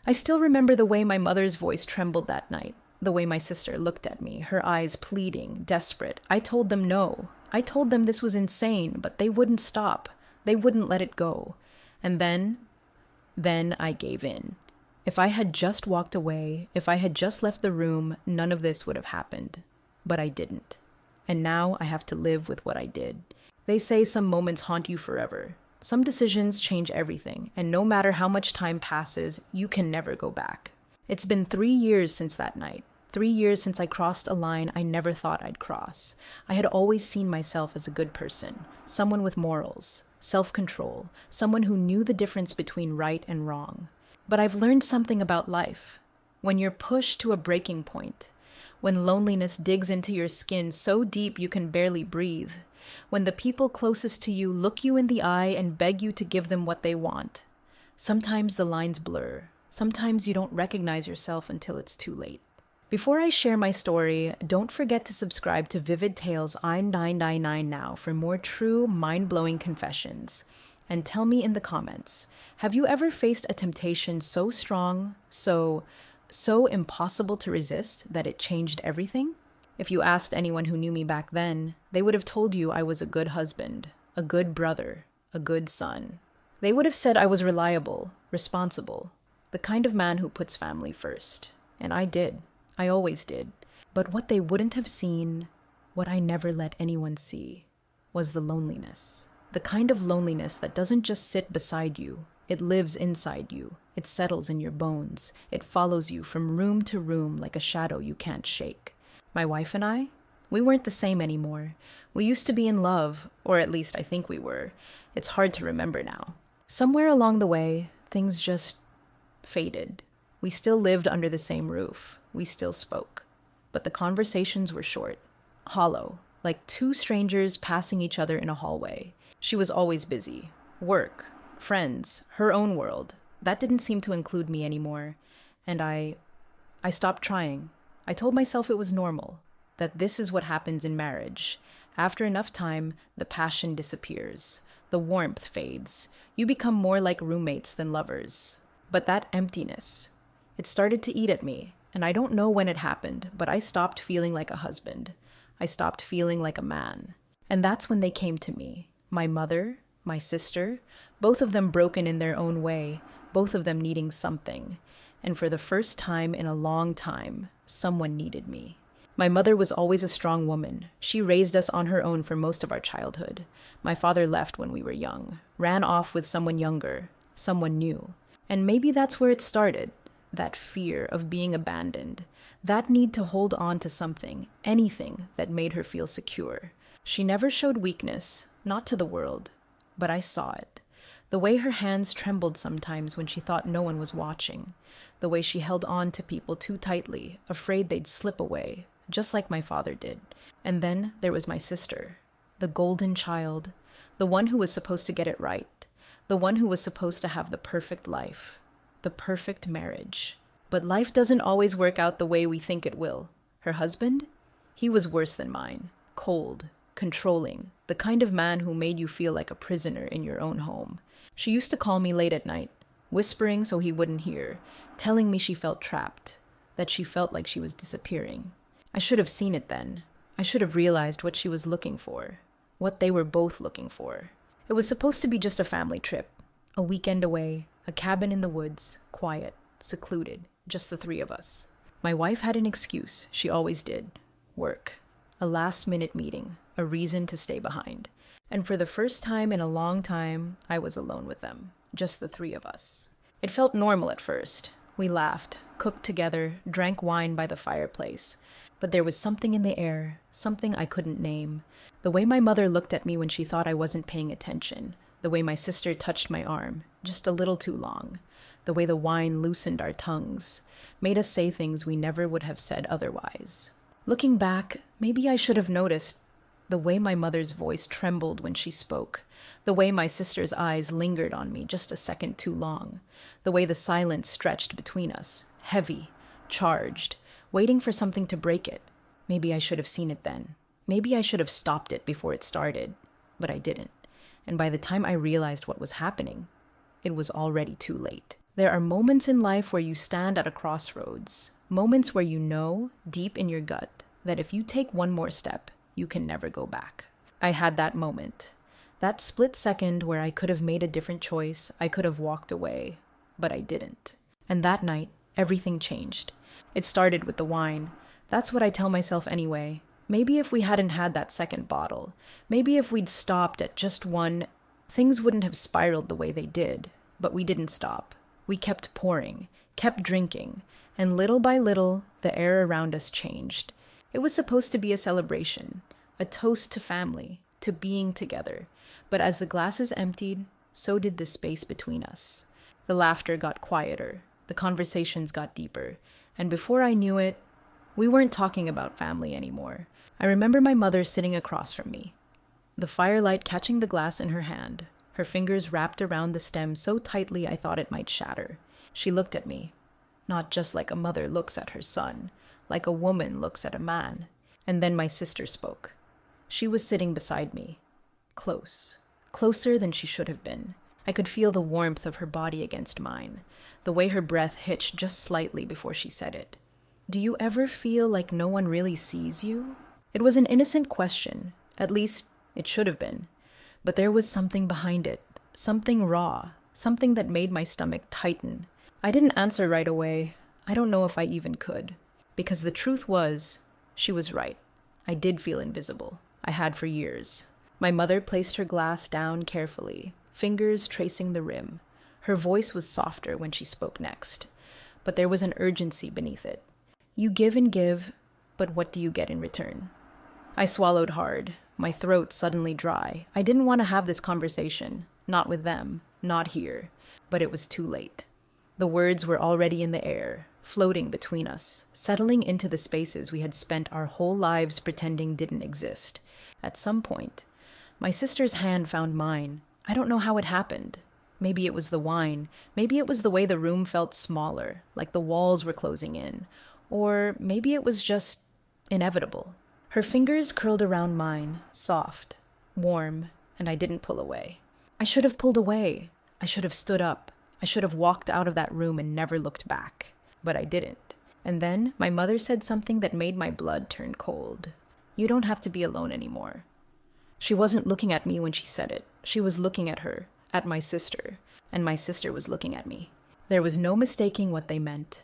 I still remember the way my mother's voice trembled that night, the way my sister looked at me, her eyes pleading, desperate. I told them no. I told them this was insane, but they wouldn't stop. They wouldn't let it go. And then I gave in. If I had just walked away, if I had just left the room, none of this would have happened. But I didn't. And now I have to live with what I did. They say some moments haunt you forever. Some decisions change everything, and no matter how much time passes, you can never go back. It's been 3 years since that night. 3 years since I crossed a line I never thought I'd cross. I had always seen myself as a good person, someone with morals, self-control, someone who knew the difference between right and wrong. But I've learned something about life. When you're pushed to a breaking point, when loneliness digs into your skin so deep you can barely breathe, when the people closest to you look you in the eye and beg you to give them what they want, sometimes the lines blur. Sometimes you don't recognize yourself until it's too late. Before I share my story, don't forget to subscribe to Vivid Tales9 now for more true, mind-blowing confessions. And tell me in the comments, have you ever faced a temptation so strong, so impossible to resist that it changed everything? If you asked anyone who knew me back then, they would have told you I was a good husband, a good brother, a good son. They would have said I was reliable, responsible, the kind of man who puts family first. And I did. I always did. But what they wouldn't have seen, what I never let anyone see, was the loneliness. The kind of loneliness that doesn't just sit beside you. It lives inside you. It settles in your bones. It follows you from room to room like a shadow you can't shake. My wife and I, we weren't the same anymore. We used to be in love, or at least I think we were. It's hard to remember now. Somewhere along the way, things just faded. We still lived under the same roof. We still spoke. But the conversations were short, hollow, like two strangers passing each other in a hallway. She was always busy. Work, friends, her own world. That didn't seem to include me anymore. And I stopped trying. I told myself it was normal, that this is what happens in marriage. After enough time, the passion disappears. The warmth fades. You become more like roommates than lovers. But that emptiness, it started to eat at me. And I don't know when it happened, but I stopped feeling like a husband. I stopped feeling like a man. And that's when they came to me. My mother, my sister, both of them broken in their own way, both of them needing something. And for the first time in a long time, someone needed me. My mother was always a strong woman. She raised us on her own for most of our childhood. My father left when we were young, ran off with someone younger, someone new. And maybe that's where it started. That fear of being abandoned, that need to hold on to something, anything that made her feel secure. She never showed weakness, not to the world, but I saw it. The way her hands trembled sometimes when she thought no one was watching. The way she held on to people too tightly, afraid they'd slip away, just like my father did. And then there was my sister, the golden child, the one who was supposed to get it right, the one who was supposed to have the perfect life. The perfect marriage. But life doesn't always work out the way we think it will. Her husband? He was worse than mine. Cold, controlling, the kind of man who made you feel like a prisoner in your own home. She used to call me late at night, whispering so he wouldn't hear, telling me she felt trapped, that she felt like she was disappearing. I should have seen it then. I should have realized what she was looking for, what they were both looking for. It was supposed to be just a family trip, a weekend away, a cabin in the woods, quiet, secluded, just the three of us. My wife had an excuse, she always did. Work. A last-minute meeting, a reason to stay behind. And for the first time in a long time, I was alone with them, just the three of us. It felt normal at first. We laughed, cooked together, drank wine by the fireplace. But there was something in the air, something I couldn't name. The way my mother looked at me when she thought I wasn't paying attention. The way my sister touched my arm, just a little too long. The way the wine loosened our tongues, made us say things we never would have said otherwise. Looking back, maybe I should have noticed the way my mother's voice trembled when she spoke, the way my sister's eyes lingered on me just a second too long, the way the silence stretched between us, heavy, charged, waiting for something to break it. Maybe I should have seen it then. Maybe I should have stopped it before it started, but I didn't. And by the time I realized what was happening, it was already too late. There are moments in life where you stand at a crossroads, moments where you know, deep in your gut, that if you take one more step, you can never go back. I had that moment. That split second where I could have made a different choice, I could have walked away, but I didn't. And that night, everything changed. It started with the wine. That's what I tell myself anyway. Maybe if we hadn't had that second bottle, maybe if we'd stopped at just one, things wouldn't have spiraled the way they did. But we didn't stop. We kept pouring, kept drinking, and little by little, the air around us changed. It was supposed to be a celebration, a toast to family, to being together. But as the glasses emptied, so did the space between us. The laughter got quieter, the conversations got deeper, and before I knew it, we weren't talking about family anymore. I remember my mother sitting across from me, the firelight catching the glass in her hand, her fingers wrapped around the stem so tightly I thought it might shatter. She looked at me, not just like a mother looks at her son, like a woman looks at a man. And then my sister spoke. She was sitting beside me, close, closer than she should have been. I could feel the warmth of her body against mine, the way her breath hitched just slightly before she said it. Do you ever feel like no one really sees you? It was an innocent question, at least it should have been. But there was something behind it, something raw, something that made my stomach tighten. I didn't answer right away. I don't know if I even could. Because the truth was, she was right. I did feel invisible. I had for years. My mother placed her glass down carefully, fingers tracing the rim. Her voice was softer when she spoke next, but there was an urgency beneath it. You give and give, but what do you get in return? I swallowed hard, my throat suddenly dry. I didn't want to have this conversation, not with them, not here, but it was too late. The words were already in the air, floating between us, settling into the spaces we had spent our whole lives pretending didn't exist. At some point, my sister's hand found mine. I don't know how it happened. Maybe it was the wine. Maybe it was the way the room felt smaller, like the walls were closing in. Or maybe it was just inevitable. Her fingers curled around mine, soft, warm, and I didn't pull away. I should have pulled away. I should have stood up. I should have walked out of that room and never looked back. But I didn't. And then my mother said something that made my blood turn cold. You don't have to be alone anymore. She wasn't looking at me when she said it. She was looking at her, at my sister, and my sister was looking at me. There was no mistaking what they meant.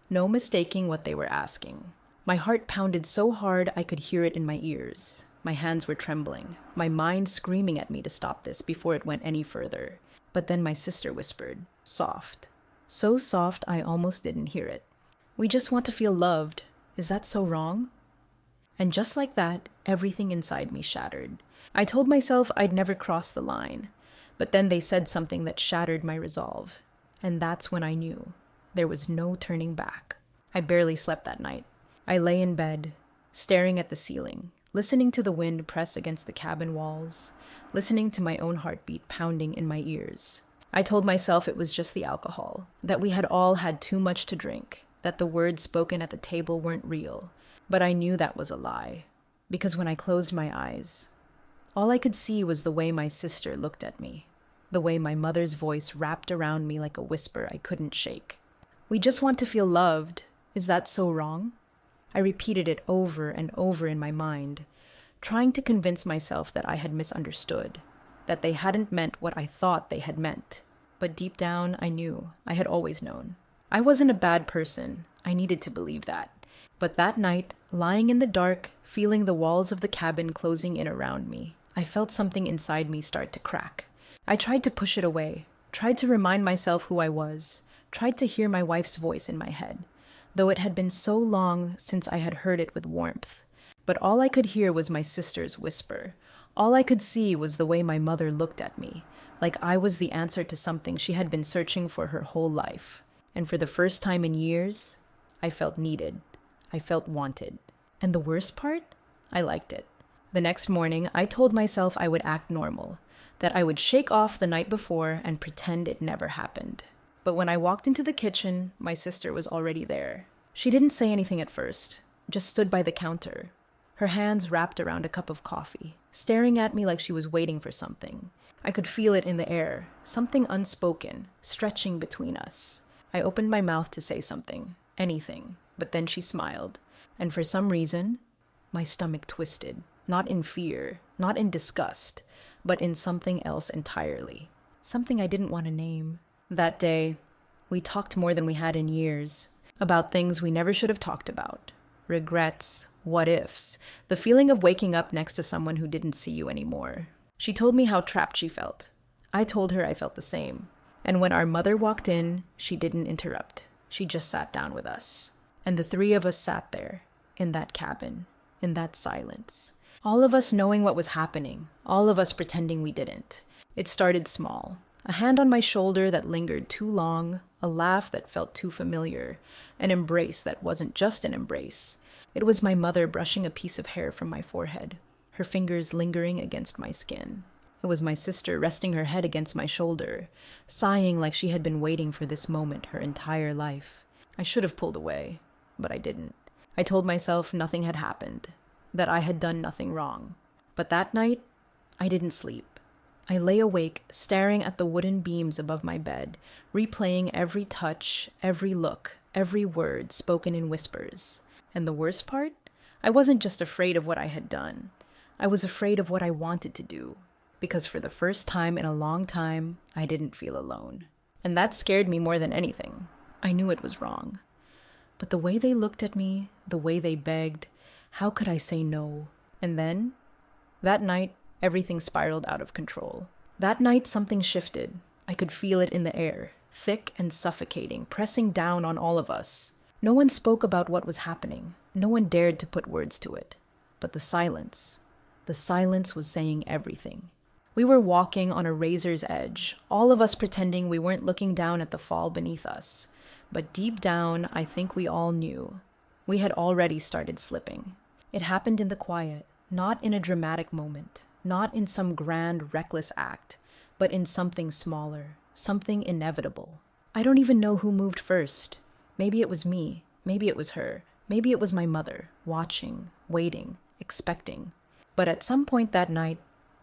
No mistaking what they were asking. My heart pounded so hard I could hear it in my ears. My hands were trembling, my mind screaming at me to stop this before it went any further. But then my sister whispered, soft. So soft I almost didn't hear it. We just want to feel loved. Is that so wrong? And just like that, everything inside me shattered. I told myself I'd never cross the line. But then they said something that shattered my resolve. And that's when I knew. There was no turning back. I barely slept that night. I lay in bed, staring at the ceiling, listening to the wind press against the cabin walls, listening to my own heartbeat pounding in my ears. I told myself it was just the alcohol, that we had all had too much to drink, that the words spoken at the table weren't real. But I knew that was a lie, because when I closed my eyes, all I could see was the way my sister looked at me, the way my mother's voice wrapped around me like a whisper I couldn't shake. We just want to feel loved. Is that so wrong? I repeated it over and over in my mind, trying to convince myself that I had misunderstood, that they hadn't meant what I thought they had meant. But deep down, I knew. I had always known. I wasn't a bad person. I needed to believe that. But that night, lying in the dark, feeling the walls of the cabin closing in around me, I felt something inside me start to crack. I tried to push it away, tried to remind myself who I was, tried to hear my wife's voice in my head, though it had been so long since I had heard it with warmth. But all I could hear was my sister's whisper. All I could see was the way my mother looked at me, like I was the answer to something she had been searching for her whole life. And for the first time in years, I felt needed. I felt wanted. And the worst part? I liked it. The next morning, I told myself I would act normal, that I would shake off the night before and pretend it never happened. But when I walked into the kitchen, my sister was already there. She didn't say anything at first, just stood by the counter, her hands wrapped around a cup of coffee, staring at me like she was waiting for something. I could feel it in the air, something unspoken, stretching between us. I opened my mouth to say something, anything, but then she smiled, and for some reason, my stomach twisted, not in fear, not in disgust, but in something else entirely. Something I didn't want to name. That day, we talked more than we had in years, about things we never should have talked about. Regrets, what ifs, the feeling of waking up next to someone who didn't see you anymore. She told me how trapped she felt. I told her I felt the same. And when our mother walked in, she didn't interrupt. She just sat down with us. And the three of us sat there, in that cabin, in that silence. All of us knowing what was happening, all of us pretending we didn't. It started small. A hand on my shoulder that lingered too long, a laugh that felt too familiar, an embrace that wasn't just an embrace. It was my mother brushing a piece of hair from my forehead, her fingers lingering against my skin. It was my sister resting her head against my shoulder, sighing like she had been waiting for this moment her entire life. I should have pulled away, but I didn't. I told myself nothing had happened, that I had done nothing wrong. But that night, I didn't sleep. I lay awake, staring at the wooden beams above my bed, replaying every touch, every look, every word spoken in whispers. And the worst part? I wasn't just afraid of what I had done. I was afraid of what I wanted to do. Because for the first time in a long time, I didn't feel alone. And that scared me more than anything. I knew it was wrong. But the way they looked at me, the way they begged, how could I say no? And then, that night, everything spiraled out of control. That night, something shifted. I could feel it in the air, thick and suffocating, pressing down on all of us. No one spoke about what was happening. No one dared to put words to it. But the silence was saying everything. We were walking on a razor's edge, all of us pretending we weren't looking down at the fall beneath us. But deep down, I think we all knew. We had already started slipping. It happened in the quiet, not in a dramatic moment. Not in some grand, reckless act, but in something smaller, something inevitable. I don't even know who moved first. Maybe it was me. Maybe it was her. Maybe it was my mother, watching, waiting, expecting. But at some point that night,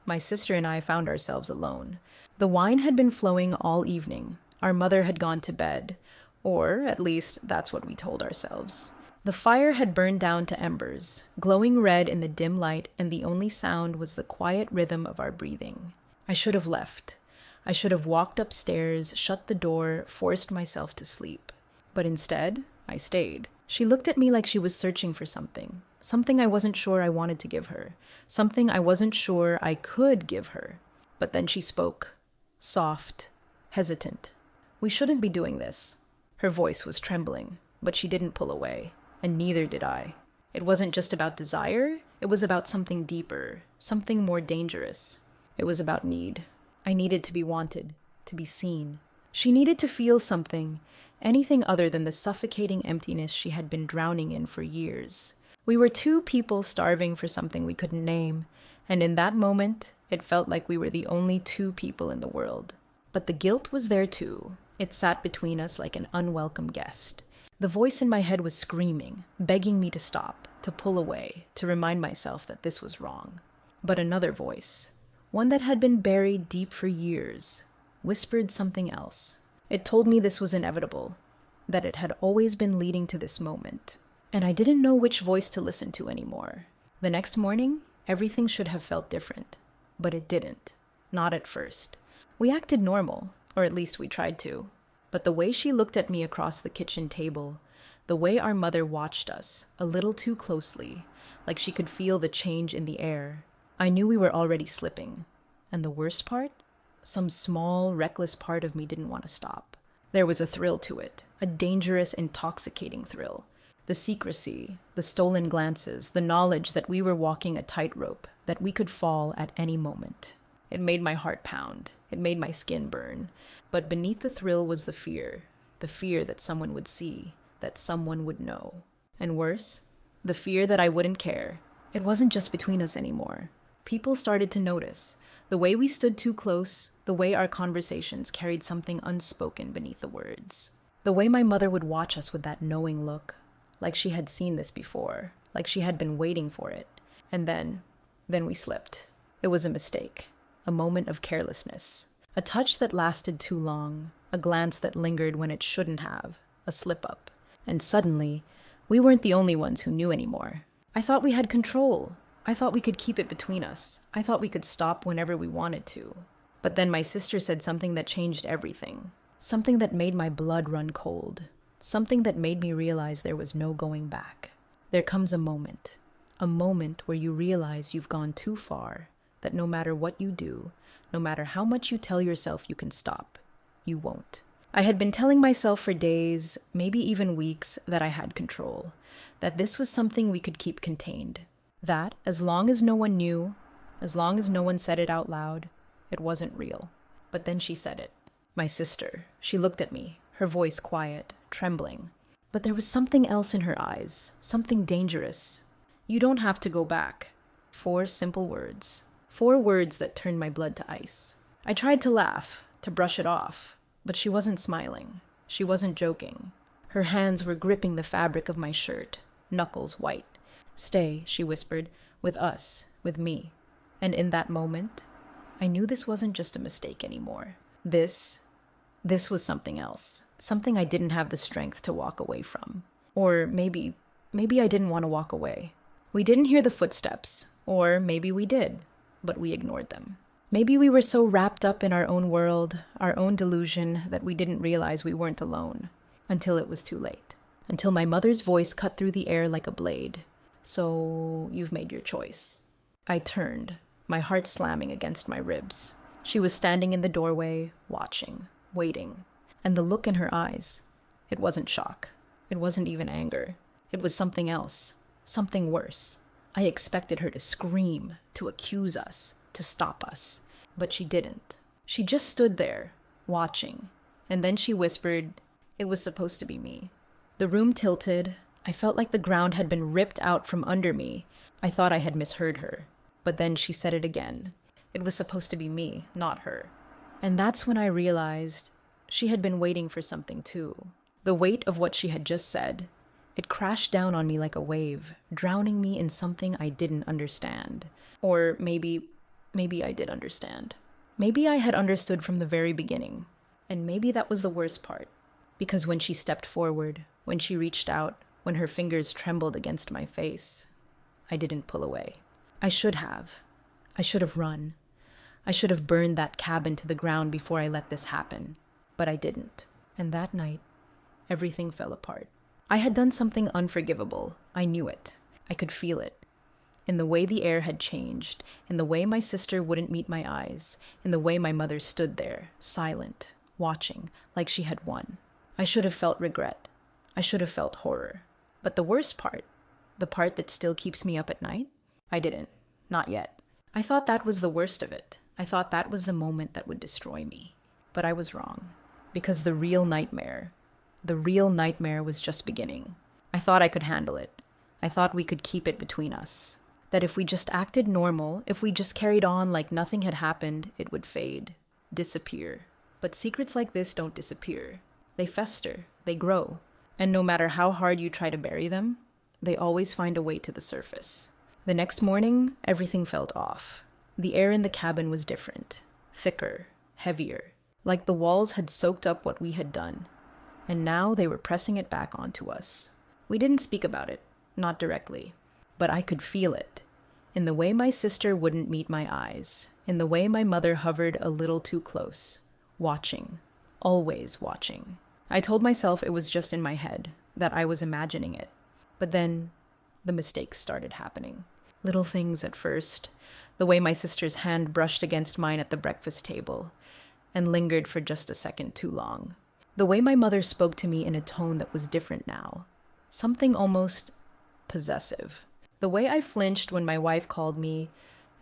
my sister and I found ourselves alone. The wine had been flowing all evening. Our mother had gone to bed, or at least that's what we told ourselves. The fire had burned down to embers, glowing red in the dim light, and the only sound was the quiet rhythm of our breathing. I should have left. I should have walked upstairs, shut the door, forced myself to sleep. But instead, I stayed. She looked at me like she was searching for something. Something I wasn't sure I wanted to give her. Something I wasn't sure I could give her. But then she spoke. Soft. Hesitant. We shouldn't be doing this. Her voice was trembling, but she didn't pull away. And neither did I. It wasn't just about desire, it was about something deeper, something more dangerous. It was about need. I needed to be wanted, to be seen. She needed to feel something, anything other than the suffocating emptiness she had been drowning in for years. We were two people starving for something we couldn't name, and in that moment, it felt like we were the only two people in the world. But the guilt was there too. It sat between us like an unwelcome guest. The voice in my head was screaming, begging me to stop, to pull away, to remind myself that this was wrong. But another voice, one that had been buried deep for years, whispered something else. It told me this was inevitable, that it had always been leading to this moment. And I didn't know which voice to listen to anymore. The next morning, everything should have felt different. But it didn't. Not at first. We acted normal, or at least we tried to. But the way she looked at me across the kitchen table, the way our mother watched us, a little too closely, like she could feel the change in the air, I knew we were already slipping. And the worst part? Some small, reckless part of me didn't want to stop. There was a thrill to it, a dangerous, intoxicating thrill. The secrecy, the stolen glances, the knowledge that we were walking a tightrope, that we could fall at any moment. It made my heart pound. It made my skin burn. But beneath the thrill was the fear that someone would see, that someone would know. And worse, the fear that I wouldn't care. It wasn't just between us anymore. People started to notice. The way we stood too close, the way our conversations carried something unspoken beneath the words. The way my mother would watch us with that knowing look, like she had seen this before, like she had been waiting for it. And then we slipped. It was a a moment of carelessness, a touch that lasted too long, a glance that lingered when it shouldn't have, a slip-up. And suddenly, we weren't the only ones who knew anymore. I thought we had control. I thought we could keep it between us. I thought we could stop whenever we wanted to. But then my sister said something that changed everything. Something that made my blood run cold. Something that made me realize there was no going back. There comes a moment where you realize you've gone too far, that no matter what you do, no matter how much you tell yourself you can stop, you won't. I had been telling myself for days, maybe even weeks, that I had control, that this was something we could keep contained, that as long as no one knew, as long as no one said it out loud, it wasn't real. But then she said it. My sister. She looked at me, her voice quiet, trembling. But there was something else in her eyes, something dangerous. You don't have to go back. 4 simple words. 4 words that turned my blood to ice. I tried to laugh, to brush it off, but she wasn't smiling. She wasn't joking. Her hands were gripping the fabric of my shirt, knuckles white. "Stay," she whispered, "with us, with me." And in that moment, I knew this wasn't just a mistake anymore. This was something else. Something I didn't have the strength to walk away from. Or maybe I didn't want to walk away. We didn't hear the footsteps, or maybe we did, but we ignored them. Maybe we were so wrapped up in our own world, our own delusion, that we didn't realize we weren't alone, until it was too late. Until my mother's voice cut through the air like a blade. "So, you've made your choice." I turned, my heart slamming against my ribs. She was standing in the doorway, watching, waiting. And the look in her eyes, it wasn't shock. It wasn't even anger. It was something else, something worse. I expected her to scream, to accuse us, to stop us. But she didn't. She just stood there, watching. And then she whispered, "It was supposed to be me." The room tilted. I felt like the ground had been ripped out from under me. I thought I had misheard her. But then she said it again. It was supposed to be me, not her. And that's when I realized she had been waiting for something too. The weight of what she had just said, it crashed down on me like a wave, drowning me in something I didn't understand. Or maybe I did understand. Maybe I had understood from the very beginning. And maybe that was the worst part. Because when she stepped forward, when she reached out, when her fingers trembled against my face, I didn't pull away. I should have. I should have run. I should have burned that cabin to the ground before I let this happen. But I didn't. And that night, everything fell apart. I had done something unforgivable. I knew it. I could feel it. In the way the air had changed, in the way my sister wouldn't meet my eyes, in the way my mother stood there, silent, watching, like she had won. I should have felt regret. I should have felt horror. But the worst part, the part that still keeps me up at night, I didn't. Not yet. I thought that was the worst of it. I thought that was the moment that would destroy me. But I was wrong. Because the real nightmare was just beginning. I thought I could handle it. I thought we could keep it between us. That if we just acted normal, if we just carried on like nothing had happened, it would fade, disappear. But secrets like this don't disappear. They fester, they grow. And no matter how hard you try to bury them, they always find a way to the surface. The next morning, everything felt off. The air in the cabin was different, thicker, heavier, like the walls had soaked up what we had done. And now they were pressing it back onto us. We didn't speak about it, not directly, but I could feel it. In the way my sister wouldn't meet my eyes, in the way my mother hovered a little too close, watching, always watching. I told myself it was just in my head, that I was imagining it. But then, the mistakes started happening. Little things at first, the way my sister's hand brushed against mine at the breakfast table, and lingered for just a second too long. The way my mother spoke to me in a tone that was different now, something almost possessive. The way I flinched when my wife called me,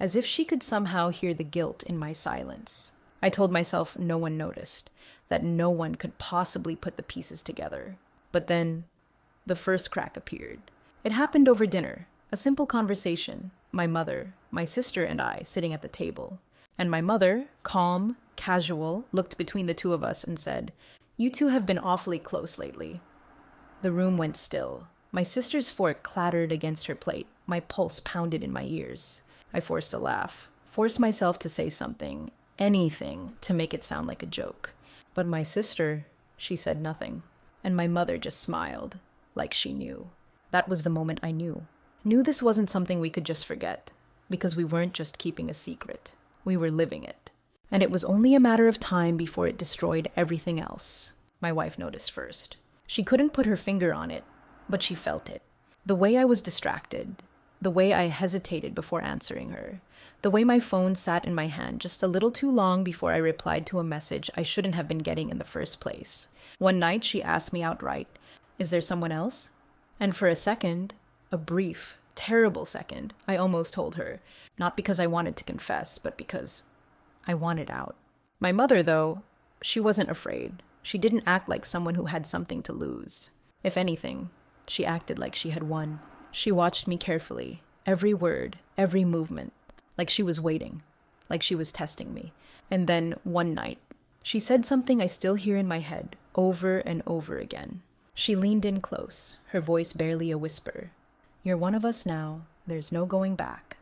as if she could somehow hear the guilt in my silence. I told myself no one noticed, that no one could possibly put the pieces together. But then, the first crack appeared. It happened over dinner, a simple conversation, my mother, my sister, and I sitting at the table. And my mother, calm, casual, looked between the two of us and said, "You two have been awfully close lately." The room went still. My sister's fork clattered against her plate. My pulse pounded in my ears. I forced a laugh, force myself to say something, anything, to make it sound like a joke. But my sister, she said nothing. And my mother just smiled, like she knew. That was the moment I knew. Knew this wasn't something we could just forget, because we weren't just keeping a secret. We were living it. And it was only a matter of time before it destroyed everything else. My wife noticed first. She couldn't put her finger on it, but she felt it. The way I was distracted, the way I hesitated before answering her, the way my phone sat in my hand just a little too long before I replied to a message I shouldn't have been getting in the first place. One night, she asked me outright, "Is there someone else?" And for a second, a brief, terrible second, I almost told her, not because I wanted to confess, but because I wanted out. My mother, though, she wasn't afraid. She didn't act like someone who had something to lose. If anything, she acted like she had won. She watched me carefully, every word, every movement, like she was waiting, like she was testing me. And then, one night, she said something I still hear in my head, over and over again. She leaned in close, her voice barely a whisper. "You're one of us now. There's no going back."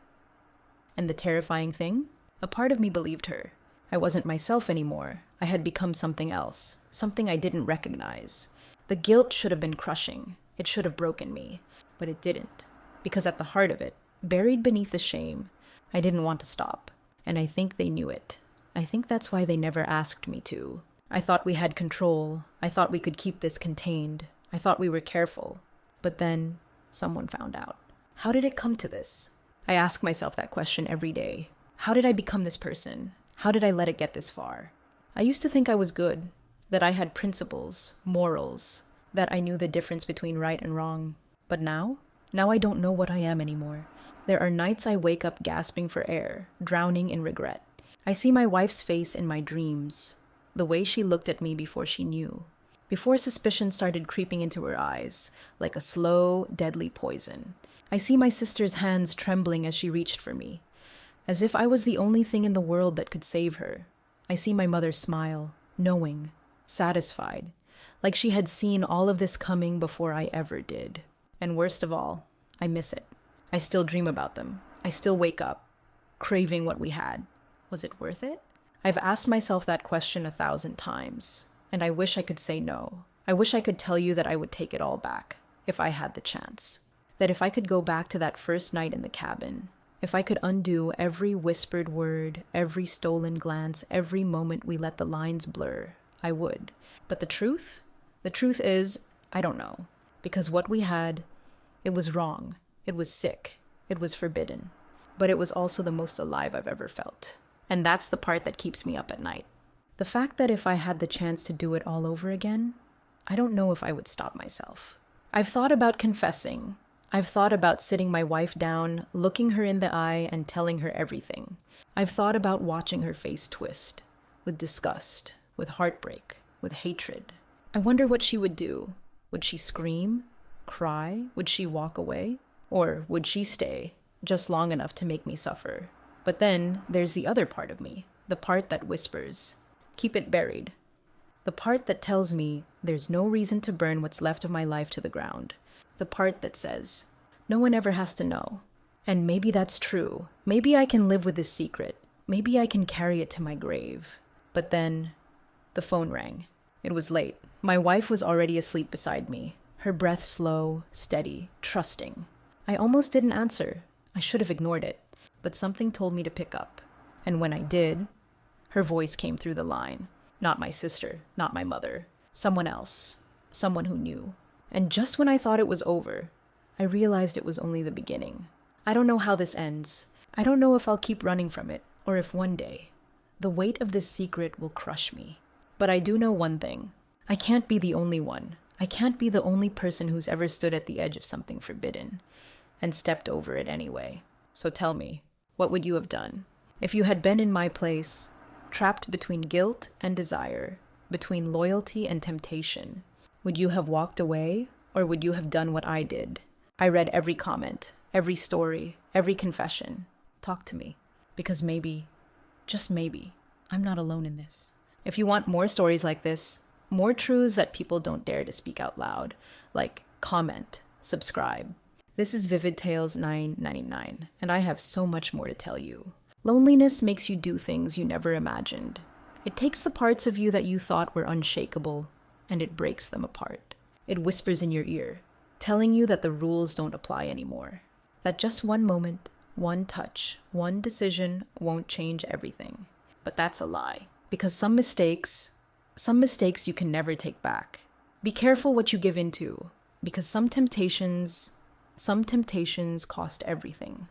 And the terrifying thing? A part of me believed her. I wasn't myself anymore. I had become something else, something I didn't recognize. The guilt should have been crushing. It should have broken me. But it didn't. Because at the heart of it, buried beneath the shame, I didn't want to stop. And I think they knew it. I think that's why they never asked me to. I thought we had control. I thought we could keep this contained. I thought we were careful. But then, someone found out. How did it come to this? I ask myself that question every day. How did I become this person? How did I let it get this far? I used to think I was good, that I had principles, morals, that I knew the difference between right and wrong. But now I don't know what I am anymore. There are nights I wake up gasping for air, drowning in regret. I see my wife's face in my dreams, the way she looked at me before she knew, before suspicion started creeping into her eyes, like a slow, deadly poison. I see my sister's hands trembling as she reached for me, as if I was the only thing in the world that could save her. I see my mother smile, knowing, satisfied, like she had seen all of this coming before I ever did. And worst of all, I miss it. I still dream about them. I still wake up, craving what we had. Was it worth it? I've asked myself that question 1,000 times, and I wish I could say no. I wish I could tell you that I would take it all back, if I had the chance. That if I could go back to that first night in the cabin, if I could undo every whispered word, every stolen glance, every moment we let the lines blur, I would. But the truth is, I don't know. Because what we had, it was wrong. It was sick. It was forbidden. But it was also the most alive I've ever felt. And that's the part that keeps me up at night. The fact that if I had the chance to do it all over again, I don't know if I would stop myself. I've thought about confessing. I've thought about sitting my wife down, looking her in the eye, and telling her everything. I've thought about watching her face twist, with disgust, with heartbreak, with hatred. I wonder what she would do. Would she scream? Cry? Would she walk away? Or would she stay, just long enough to make me suffer? But then there's the other part of me, the part that whispers, "Keep it buried." The part that tells me there's no reason to burn what's left of my life to the ground. The part that says, no one ever has to know. And maybe that's true. Maybe I can live with this secret. Maybe I can carry it to my grave. But then, the phone rang. It was late. My wife was already asleep beside me, her breath slow, steady, trusting. I almost didn't answer. I should have ignored it. But something told me to pick up. And when I did, her voice came through the line. Not my sister, not my mother. Someone else. Someone who knew. And just when I thought it was over, I realized it was only the beginning. I don't know how this ends. I don't know if I'll keep running from it, or if one day, the weight of this secret will crush me. But I do know one thing. I can't be the only one. I can't be the only person who's ever stood at the edge of something forbidden, and stepped over it anyway. So tell me, what would you have done? If you had been in my place, trapped between guilt and desire, between loyalty and temptation, would you have walked away, or would you have done what I did? I read every comment, every story, every confession. Talk to me. Because maybe, just maybe, I'm not alone in this. If you want more stories like this, more truths that people don't dare to speak out loud, like comment, subscribe. This is Vivid Tales 999, and I have so much more to tell you. Loneliness makes you do things you never imagined. It takes the parts of you that you thought were unshakable, and it breaks them apart. It whispers in your ear, telling you that the rules don't apply anymore. That just one moment, one touch, one decision won't change everything. But that's a lie. Because some mistakes you can never take back. Be careful what you give into, because some temptations cost everything.